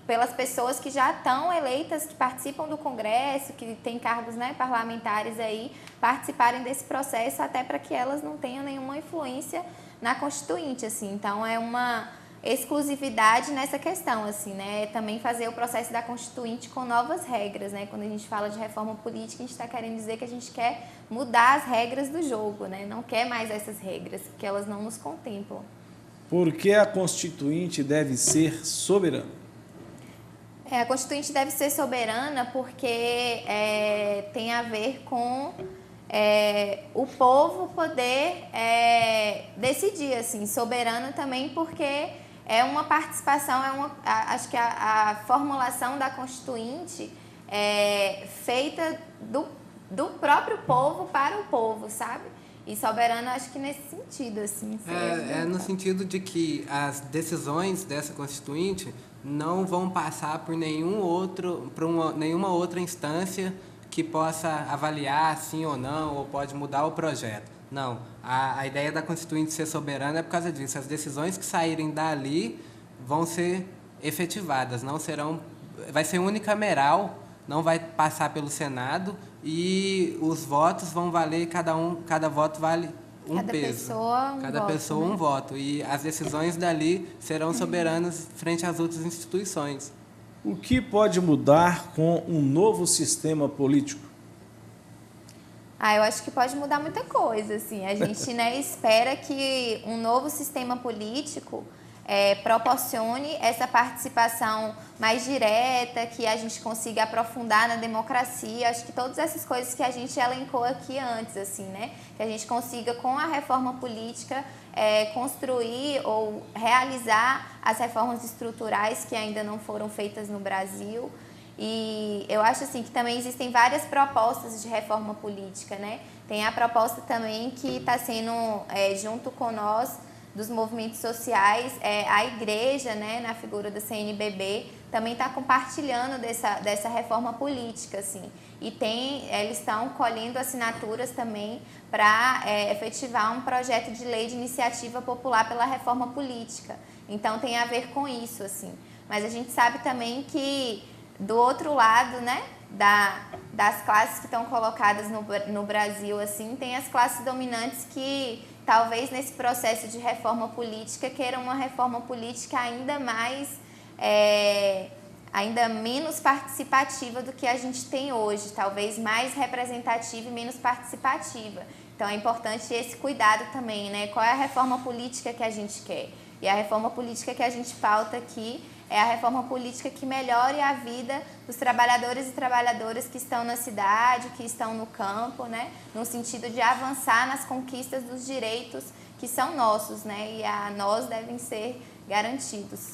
pelas pessoas que já estão eleitas, que participam do Congresso, que têm cargos, né, parlamentares aí, participarem desse processo até para que elas não tenham nenhuma influência na Constituinte, assim. Então, é uma exclusividade nessa questão, assim, né? Também fazer o processo da Constituinte com novas regras, né? Quando a gente fala de reforma política, a gente está querendo dizer que a gente quer mudar as regras do jogo, né? Não quer mais essas regras, porque elas não nos contemplam. Por que a Constituinte deve ser soberana? A Constituinte deve ser soberana porque tem a ver com o povo poder decidir, assim, soberano também porque é uma participação, acho que a formulação da Constituinte é feita do próprio povo para o povo, sabe? E soberano, acho que nesse sentido, assim. No sentido de que as decisões dessa Constituinte não vão passar por nenhuma outra instância que possa avaliar sim ou não, ou pode mudar o projeto. Não, a ideia da Constituinte ser soberana é por causa disso. As decisões que saírem dali vão ser efetivadas, vai ser unicameral, não vai passar pelo Senado e os votos vão valer, cada voto vale cada peso. Cada pessoa um voto. E as decisões dali serão soberanas frente às outras instituições. O que pode mudar com um novo sistema político? Eu acho que pode mudar muita coisa, assim. A gente, né, espera que um novo sistema político proporcione essa participação mais direta, que a gente consiga aprofundar na democracia. Acho que todas essas coisas que a gente elencou aqui antes, assim, né? Que a gente consiga, com a reforma política, construir ou realizar as reformas estruturais que ainda não foram feitas no Brasil. E eu acho assim que também existem várias propostas de reforma política, né? Tem a proposta também que está sendo, junto com nós, dos movimentos sociais, a igreja, né, na figura da CNBB, também está compartilhando dessa reforma política, assim. E eles estão colhendo assinaturas também para efetivar um projeto de lei de iniciativa popular pela reforma política. Então tem a ver com isso, assim. Mas a gente sabe também que do outro lado, né, das classes que estão colocadas no Brasil, assim, tem as classes dominantes que talvez nesse processo de reforma política queiram uma reforma política ainda menos participativa do que a gente tem hoje, talvez mais representativa e menos participativa. Então é importante esse cuidado também, né? Qual é a reforma política que a gente quer? E a reforma política que a gente pauta aqui é a reforma política que melhore a vida dos trabalhadores e trabalhadoras que estão na cidade, que estão no campo, né? No sentido de avançar nas conquistas dos direitos que são nossos, né? E a nós devem ser garantidos.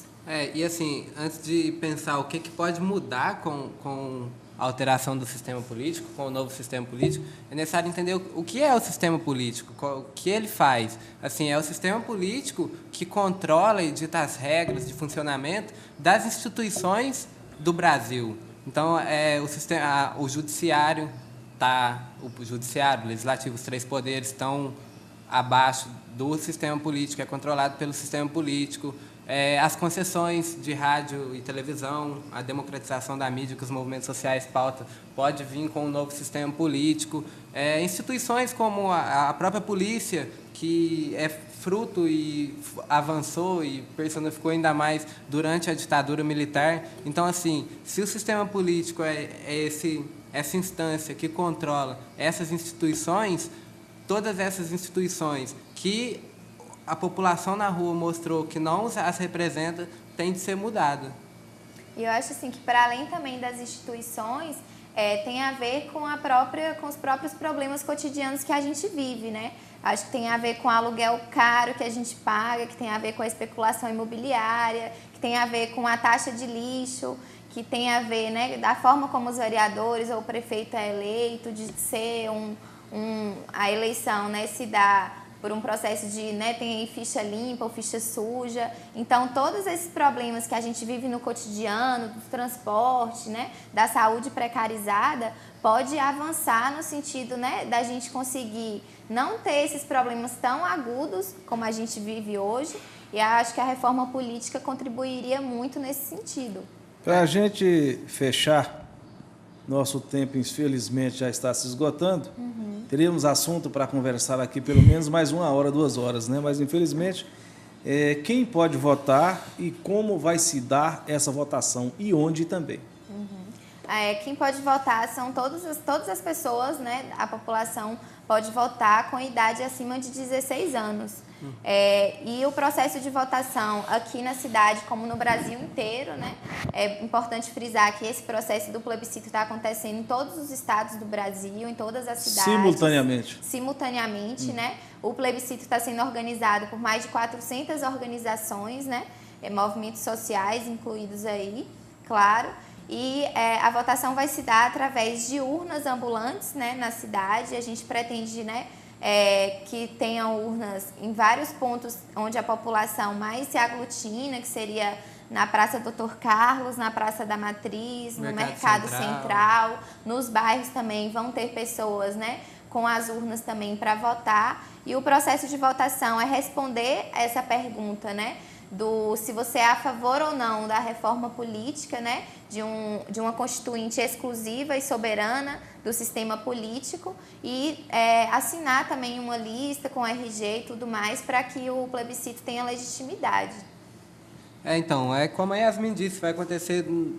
E assim, antes de pensar o que pode mudar com a alteração do sistema político, com o novo sistema político, é necessário entender o que é o sistema político, o que ele faz. Assim, é o sistema político que controla e dita as regras de funcionamento das instituições do Brasil. Então, o judiciário, o legislativo, os três poderes estão abaixo do sistema político, é controlado pelo sistema político. As concessões de rádio e televisão, a democratização da mídia que os movimentos sociais pautam, pode vir com um novo sistema político. Instituições como a própria polícia, que é fruto e avançou e personificou ainda mais durante a ditadura militar. Então, assim, se o sistema político essa instância que controla essas instituições, todas essas instituições que a população na rua mostrou que não as representa, tem de ser mudada. E eu acho assim que, para além também das instituições, tem a ver com os próprios problemas cotidianos que a gente vive, né? Acho que tem a ver com o aluguel caro que a gente paga, que tem a ver com a especulação imobiliária, que tem a ver com a taxa de lixo, que tem a ver, né, da forma como os vereadores ou o prefeito é eleito, de ser a eleição, né, se dá por um processo de, né, tem aí ficha limpa ou ficha suja. Então, todos esses problemas que a gente vive no cotidiano, do transporte, né, da saúde precarizada, pode avançar no sentido, né, da gente conseguir não ter esses problemas tão agudos como a gente vive hoje. E acho que a reforma política contribuiria muito nesse sentido. Para a gente fechar, nosso tempo, infelizmente, já está se esgotando. Teríamos assunto para conversar aqui pelo menos mais 1 hora, 2 horas, né? Mas, infelizmente, quem pode votar e como vai se dar essa votação e onde também? Quem pode votar são todas as pessoas, né? A população pode votar com idade acima de 16 anos. E o processo de votação aqui na cidade, como no Brasil inteiro, né? É importante frisar que esse processo do plebiscito está acontecendo em todos os estados do Brasil, em todas as cidades. Simultaneamente, né? O plebiscito está sendo organizado por mais de 400 organizações, né? Movimentos sociais incluídos aí, claro. E a votação vai se dar através de urnas ambulantes, né, na cidade. A gente pretende, né, que tenham urnas em vários pontos onde a população mais se aglutina, que seria na Praça Doutor Carlos, na Praça da Matriz, no Mercado Central. Nos bairros também vão ter pessoas, né, com as urnas também para votar. E o processo de votação é responder essa pergunta, né, se você é a favor ou não da reforma política, né, de uma constituinte exclusiva e soberana do sistema político e assinar também uma lista com RG e tudo mais para que o plebiscito tenha legitimidade. Então, como a Yasmin disse, vai acontecer em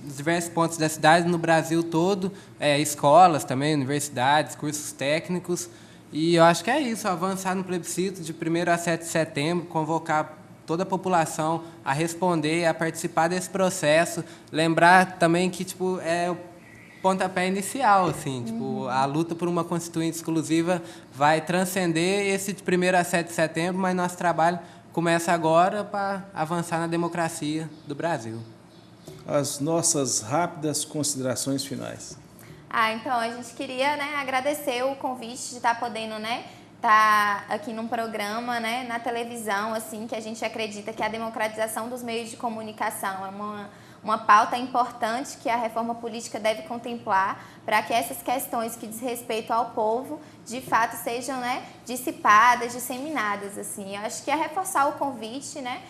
diversos pontos da cidade, no Brasil todo, escolas também, universidades, cursos técnicos, e eu acho que é isso, avançar no plebiscito de 1º a 7 de setembro, convocar toda a população a responder, a participar desse processo, lembrar também que é o pontapé inicial, assim, a luta por uma constituinte exclusiva vai transcender esse de 1º a 7 de setembro, mas nosso trabalho começa agora para avançar na democracia do Brasil. As nossas rápidas considerações finais. Então, a gente queria, né, agradecer o convite de estar podendo, né, estar aqui num programa, né, na televisão, assim, que a gente acredita que a democratização dos meios de comunicação é uma pauta importante que a reforma política deve contemplar para que essas questões que diz respeito ao povo, de fato, sejam, né, dissipadas, disseminadas, assim. Eu acho que é reforçar o convite, né,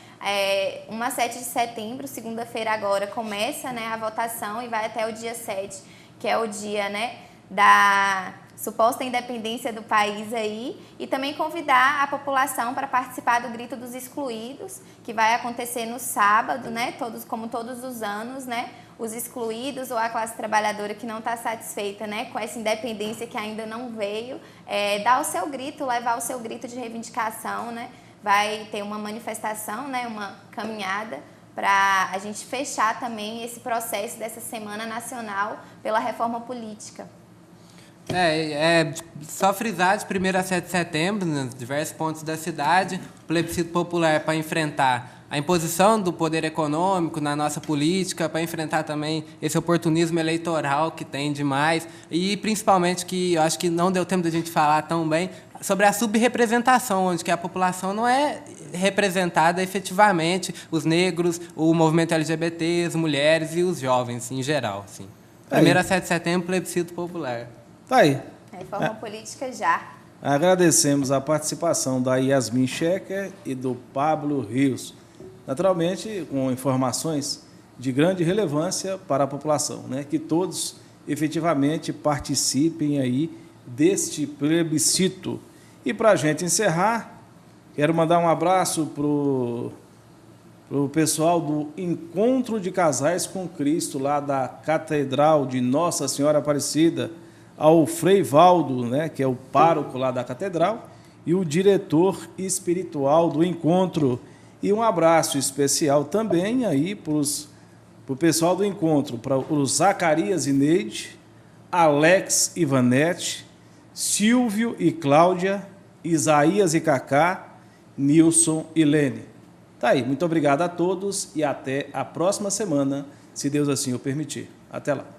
7 de setembro, segunda-feira agora, começa, né, a votação e vai até o dia 7, que é o dia, né, da suposta independência do país aí, e também convidar a população para participar do Grito dos Excluídos, que vai acontecer no sábado, né, como todos os anos, né, os excluídos ou a classe trabalhadora que não está satisfeita, né, com essa independência que ainda não veio, dar o seu grito, levar o seu grito de reivindicação, né, vai ter uma manifestação, né, uma caminhada, para a gente fechar também esse processo dessa Semana Nacional pela Reforma Política. Só frisar de 1º a 7 de setembro, nos diversos pontos da cidade, plebiscito popular para enfrentar a imposição do poder econômico na nossa política, para enfrentar também esse oportunismo eleitoral que tem demais, e principalmente, que eu acho que não deu tempo da gente falar tão bem, sobre a subrepresentação, onde que a população não é representada efetivamente, os negros, o movimento LGBT, as mulheres e os jovens em geral. Assim. 1º a 7 de setembro, plebiscito popular. Tá aí. Reforma política já. Agradecemos a participação da Yasmin Schecker e do Pablo Rios. Naturalmente, com informações de grande relevância para a população, né? Que todos efetivamente participem aí deste plebiscito. E para a gente encerrar, quero mandar um abraço para o pessoal do Encontro de Casais com Cristo, lá da Catedral de Nossa Senhora Aparecida, ao Frei Valdo, né, que é o pároco lá da Catedral, e o diretor espiritual do Encontro. E um abraço especial também aí para o pessoal do Encontro, para o Zacarias e Neide, Alex e Vanete, Silvio e Cláudia, Isaías e Cacá, Nilson e Lene. Tá aí, muito obrigado a todos e até a próxima semana, se Deus assim o permitir. Até lá.